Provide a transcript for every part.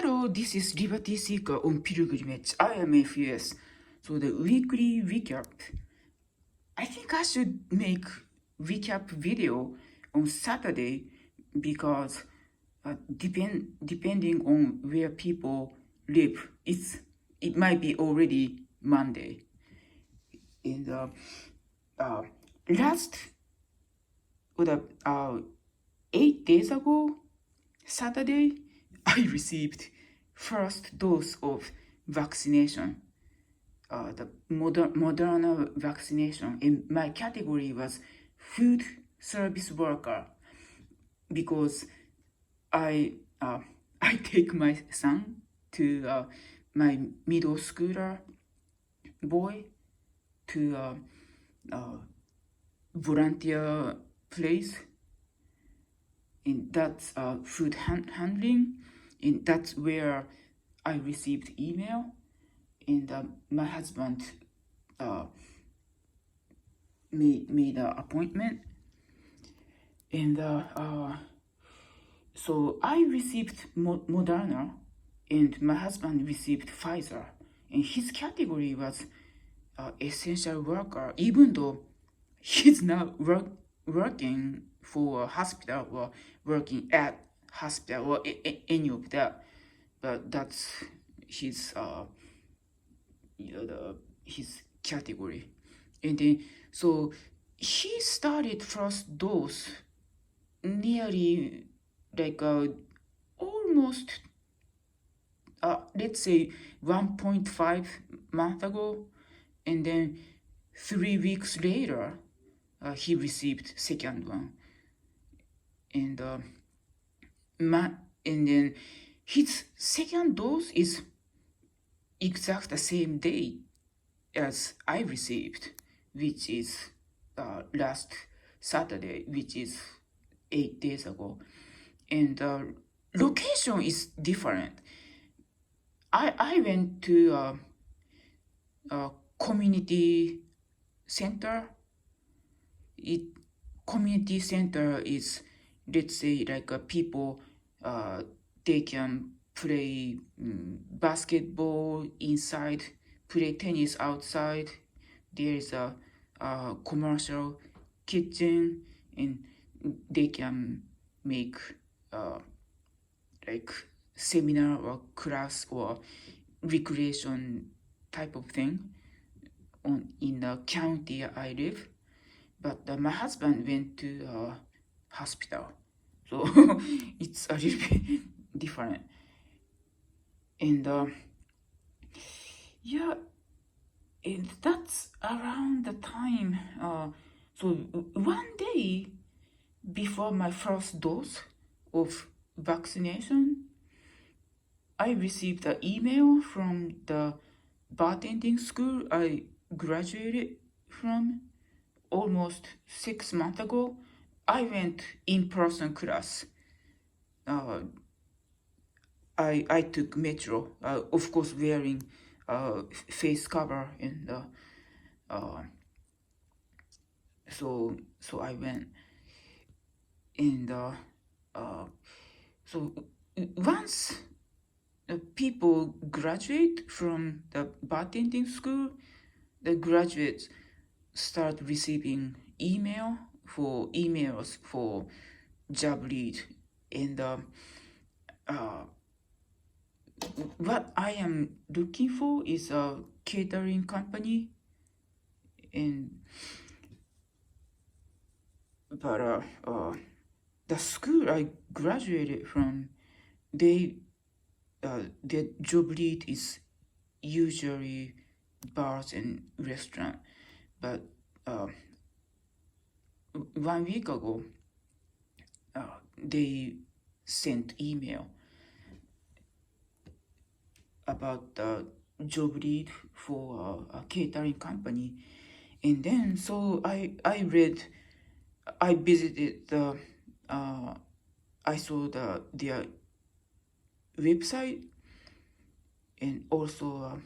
Hello, this is Liberty Seeker on Pilgrimage. I am FUS. So the weekly recap. I think I should make recap video on Saturday because depending on where people live, it might be already Monday. And last 8 days ago, Saturday, I received first dose of vaccination, the Moderna vaccination, and my category was food service worker because I take my son to my middle schooler boy to volunteer place, and that's food handling, and that's where I received email, and my husband made an appointment, and so I received Moderna, and my husband received Pfizer, and his category was essential worker, even though he's not working for a hospital or working at hospital or any of that, but that's his his category. And then so he started first dose nearly like almost let's say 1.5 months ago, and then 3 weeks later he received second one, and and then his second dose is exact the same day as I received, which is last Saturday, which is 8 days ago, and location is different. I went to a community center. Community center is, let's say, like people they can play basketball inside, play tennis outside. There is a commercial kitchen, and they can make like seminar or class or recreation type of thing in the county I live. But my husband went to a hospital, so it's a little bit different. And yeah, and that's around the time. So one day before my first dose of vaccination, I received an email from the bartending school I graduated from almost 6 months ago. I went in-person class. I took metro, of course wearing face cover, and so I went, and so once people graduate from the bartending school, the graduates start receiving emails for job lead, and what I am looking for is a catering company, but the school I graduated from, their job lead is usually bars and restaurant, but 1 week ago they sent email about the job lead for a catering company, and then so I visited the I saw their website, and also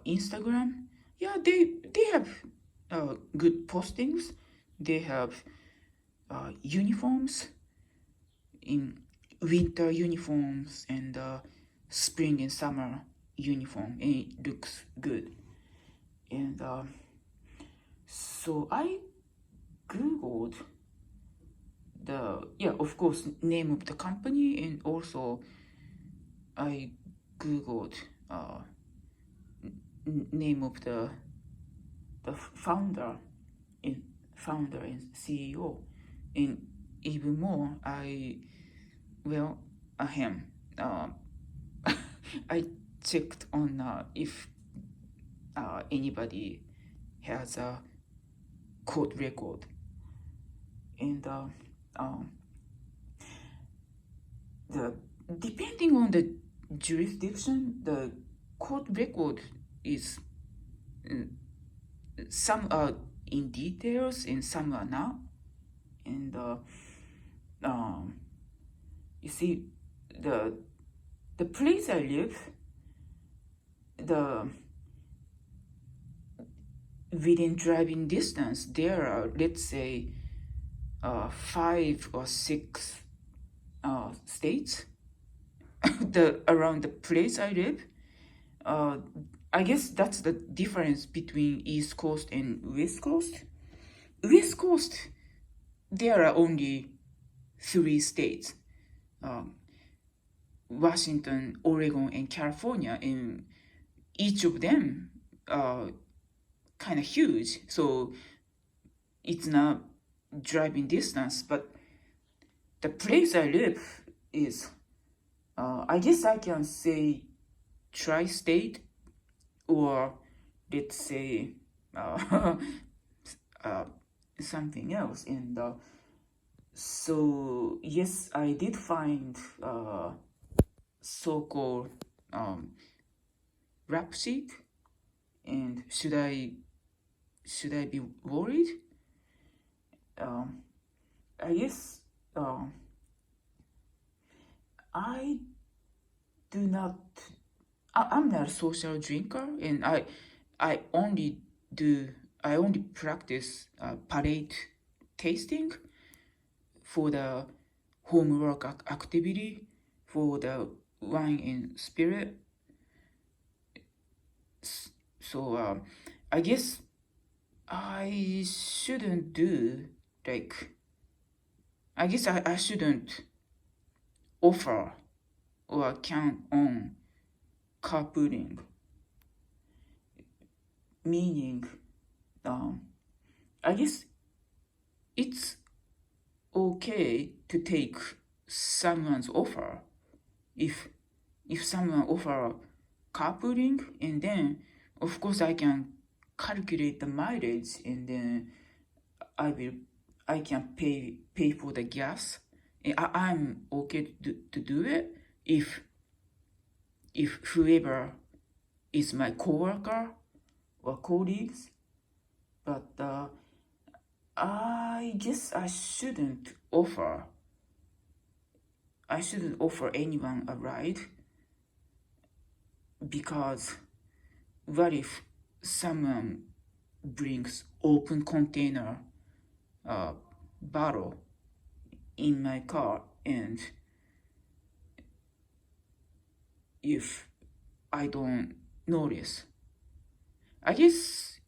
Instagram. Yeah, they have good postings. They have uniforms, in winter uniforms, and spring and summer uniform, and it looks good. And so I googled the, yeah, of course, name of the company, and also I googled name of the and founder and CEO, and even more, well, him. I checked on if anybody has a court record, and um, the depending on the jurisdiction, the court record is some are in details and some are not, and you see, the place I live, the within driving distance, there are, let's say, 5 or 6 states around the place I live. I guess that's the difference between East Coast and West Coast. West Coast, there are only 3 states: Washington, Oregon, and California, and each of them kind of huge, so it's not driving distance. But the place I live is, I guess I can say, tri-state, or let's say something else. And so yes, I did find so-called rap sheet. And should I be worried? I guess I do not. I'm not a social drinker, and I only practice palate tasting for the homework activity, for the wine and spirit. So I guess I shouldn't do, like, I guess I shouldn't offer or count on carpooling, meaning I guess it's okay to take someone's offer if someone offer carpooling, and then of course I can calculate the mileage, and then I can pay for the gas. And I'm okay to do it if whoever is my coworker or colleagues. But I guess I shouldn't offer anyone a ride, because what if someone brings open container bottle in my car, and if I don't notice, I guess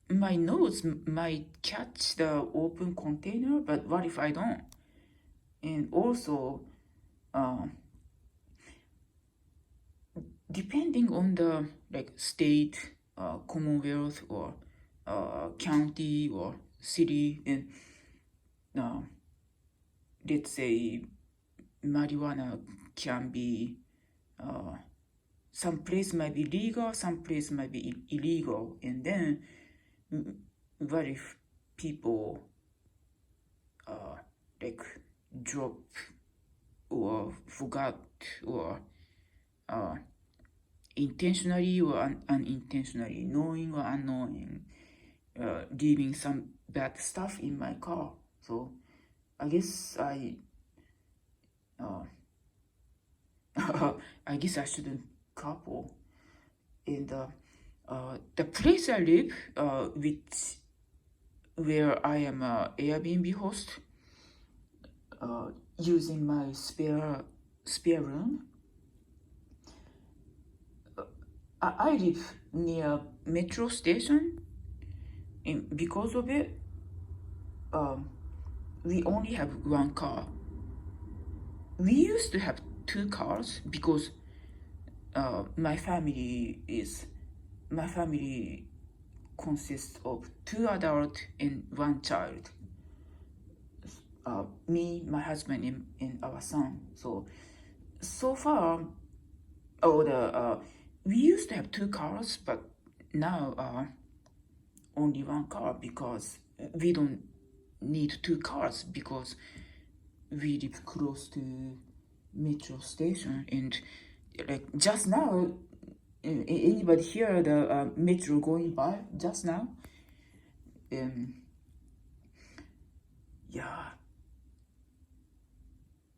my nose might catch the open container, but what if I don't? And also, depending on the, like, state, commonwealth, or county or city, and let's say marijuana can be, some place might be legal, some place might be illegal, and then what if people like drop or forgot, or intentionally or unintentionally, knowing or unknowing, leaving some bad stuff in my car? So I guess I guess I shouldn't carpool. And the place I live, where I am a Airbnb host, using my spare room. I live near metro station, and because of it, um, we only have one car. We used to have two cars because my family consists of two adults and one child. Me, my husband, and our son. So far, we used to have two cars, but now only one car because we don't need two cars because we live close to metro station. And like just now, anybody hear the metro going by just now? Yeah.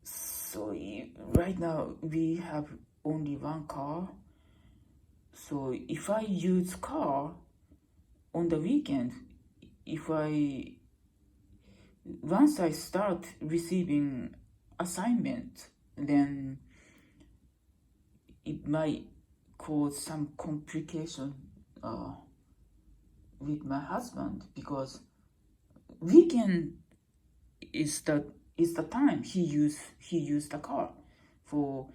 So right now we have only one car. So if I use car on the weekend, once I start receiving assignment, then it might cause some complication with my husband, because weekend is the time he used the car for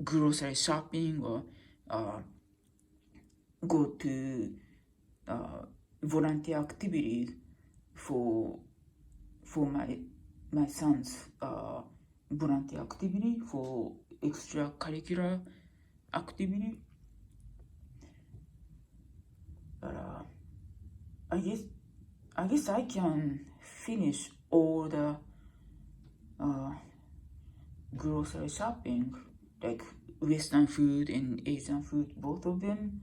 grocery shopping or go to volunteer activities for my son's volunteer activity, for extracurricular activity. I guess I can finish all the grocery shopping, like Western food and Asian food, both of them,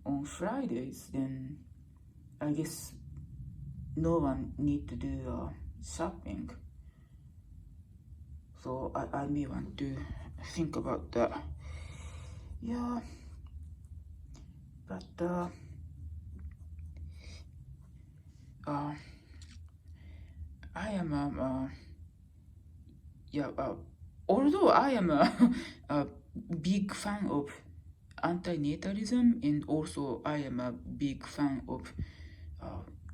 on Fridays. Then I guess no one need to do shopping. So I may want to think about that. Yeah, but I am although I am a big fan of antinatalism, and also I am a big fan of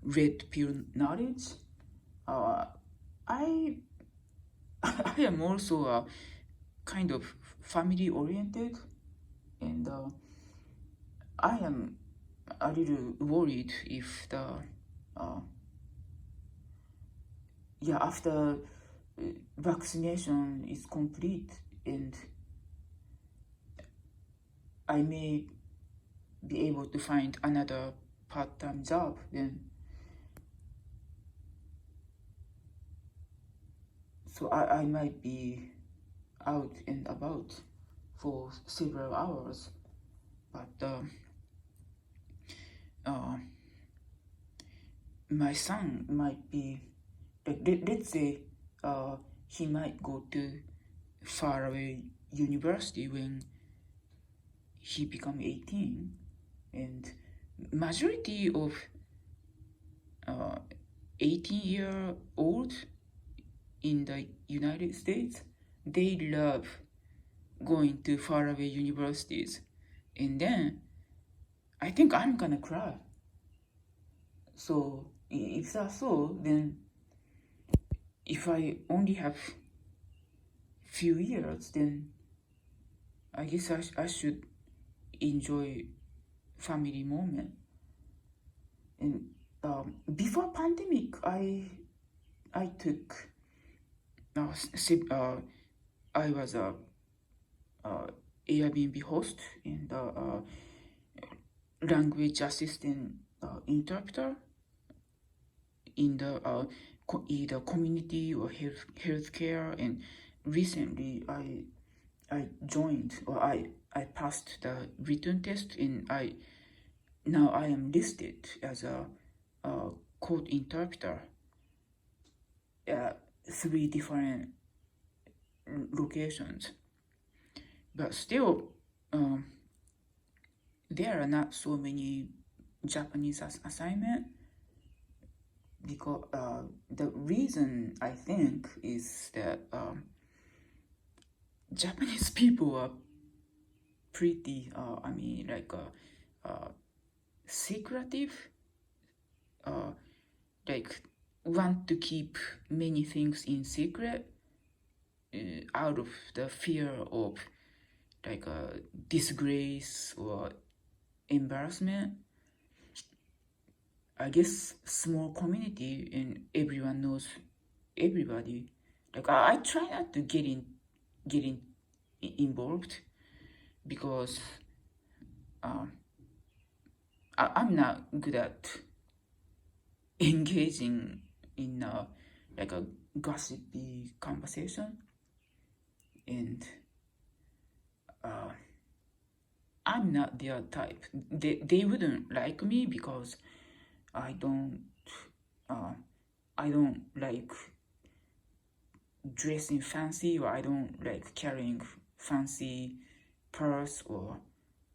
red pill knowledge, I I am also kind of family oriented, and I am a little worried if after vaccination is complete and I may be able to find another part-time job, then so I might be out and about for several hours. But my son might be, let's say he might go to faraway university when he become 18, and majority of 18-year-old in the United States, they love going to faraway universities, and then I think I'm gonna cry. So if that's so, then if I only have few years, then I guess I should enjoy family moment. And before pandemic, I took I was a Airbnb host and language assistant interpreter in the either community or healthcare. And recently I joined, or I passed the written test, and now I am listed as a code interpreter at 3 different locations. But still, there are not so many Japanese assignment, because the reason I think is that Japanese people are pretty, secretive, uh, like want to keep many things in secret out of the fear of like disgrace or embarrassment. I guess small community and everyone knows everybody. Like I try not to involved because um, I'm not good at engaging in like a gossipy conversation, and uh, I'm not their type. They wouldn't like me because I don't uh, I don't like dressing fancy, or I don't like carrying fancy purse or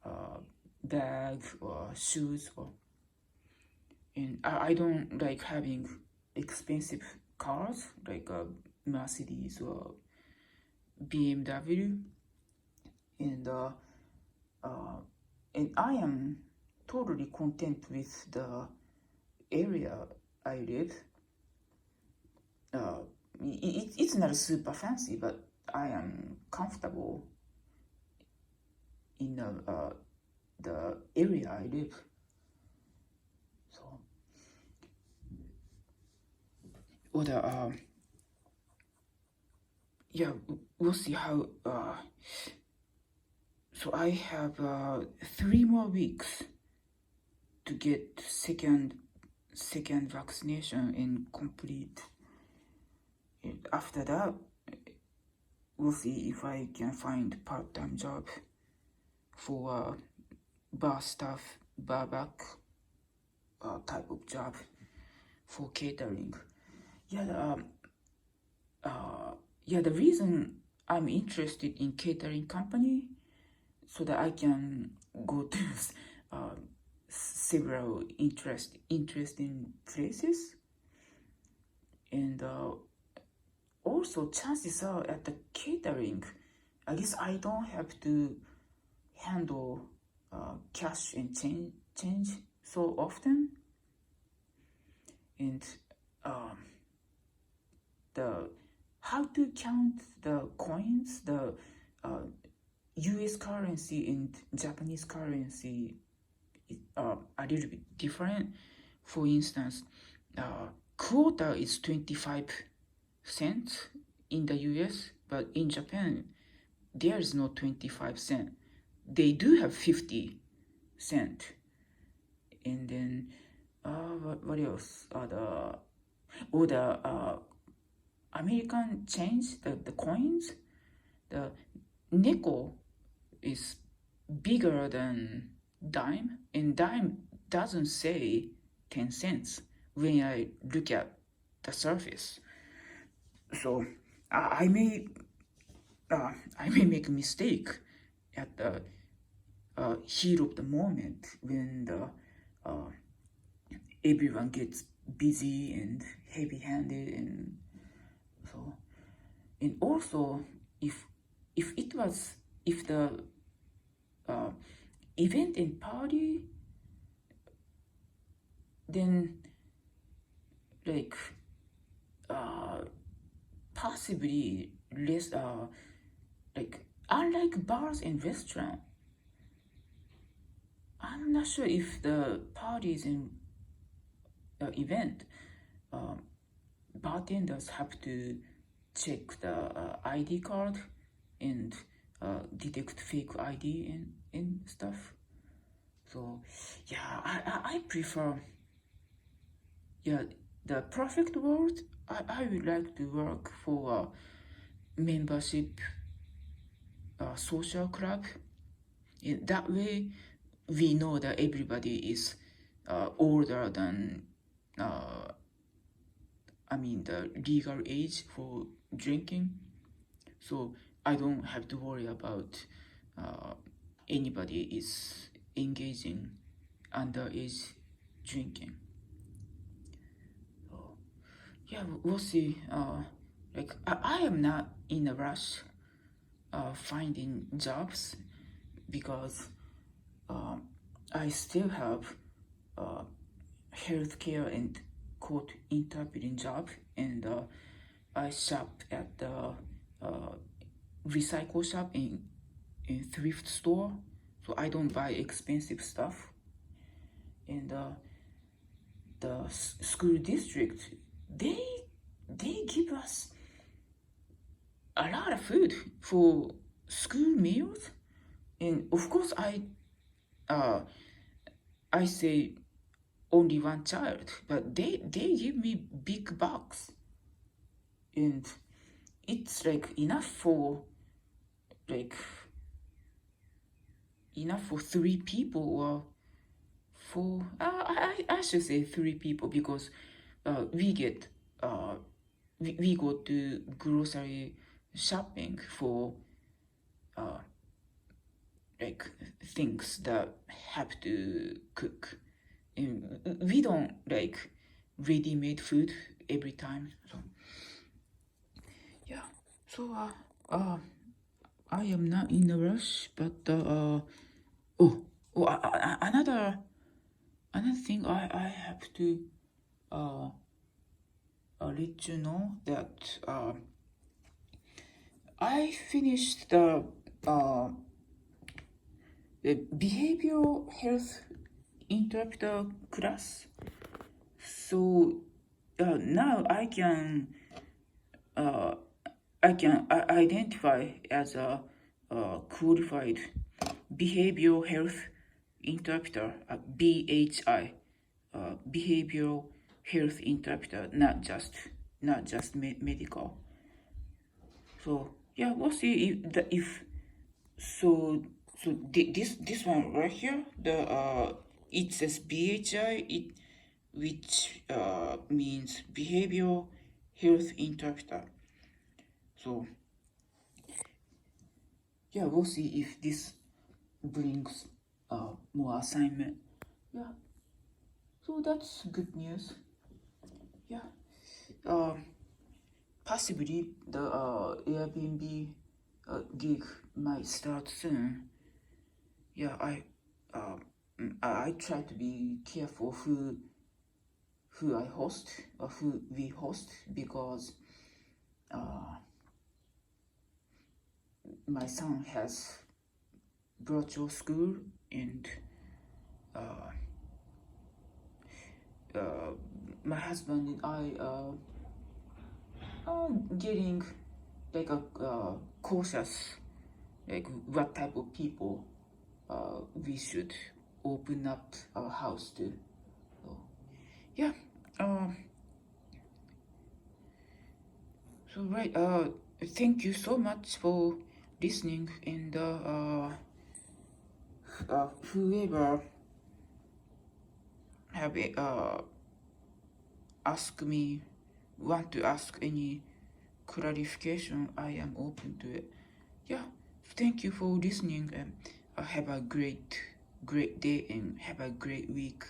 uh, bag or shoes, or and I don't like having expensive cars like a Mercedes or BMW, and uh, and I am totally content with the area I live. uh, it's not super fancy, but I am comfortable in the area I live. So, or the yeah, we'll see how. So I have 3 more weeks to get second vaccination and complete. And after that, we'll see if I can find part-time job for bar staff, bar back type of job for catering. Yeah, the reason I'm interested in catering company so that I can go to several interesting places, and also chances are at the catering, I guess I don't have to handle cash and change so often, and um, the how to count the coins, the US currency and Japanese currency are a little bit different. For instance, quarter is 25 cents in the US, but in Japan, there is no 25 cent. They do have 50 cent. And then, what else? The American change, the coins, the nickel is bigger than dime, and dime doesn't say 10 cents when I look at the surface. So I may make a mistake at the heat of the moment when the everyone gets busy and heavy-handed, and so, and also if the uh, event and party, then like possibly less like unlike bars and restaurant, I'm not sure if the parties and event bartenders have to check the ID card and detect fake ID and stuff. So yeah, I prefer, yeah, the perfect world. I would like to work for a membership social club. In that way, we know that everybody is older than the legal age for drinking, so I don't have to worry about anybody is engaging underage drinking. So, yeah, we'll see. Like I am not in a rush finding jobs because um, I still have uh, healthcare and quote interpreting job, and I shop at the uh, recycle shop in thrift store, so I don't buy expensive stuff. And the school district, they they give us a lot of food for school meals, and of course uh I say only one child, but they give me big box, and it's like like enough for three people, or four. I should say three people because we get we go to grocery shopping for uh, like things that have to cook, and we don't like ready-made food every time. So yeah, so I am not in a rush, but oh another thing I have to uh, let you know that I finished uh, the behavioral health interpreter class. So now uh, identify as a qualified behavioral health interpreter, BHI, behavioral health interpreter, not just medical. So yeah, we'll see if so this one right here, the it says BHI, which means behavioral health interpreter. So yeah, we'll see if this brings more assignment. Yeah, so that's good news. Yeah, possibly the Airbnb gig might start soon. Yeah, I try to be careful who I host or who we host, because my son has virtual school, and uh, my husband and I are getting like a cautious, like what type of people we should open up our house to. So, yeah. Um. So right. Thank you so much for listening, and whoever have ask me, want to ask any clarification, I am open to it. Yeah. Thank you for listening, and have a great day, and have a great week.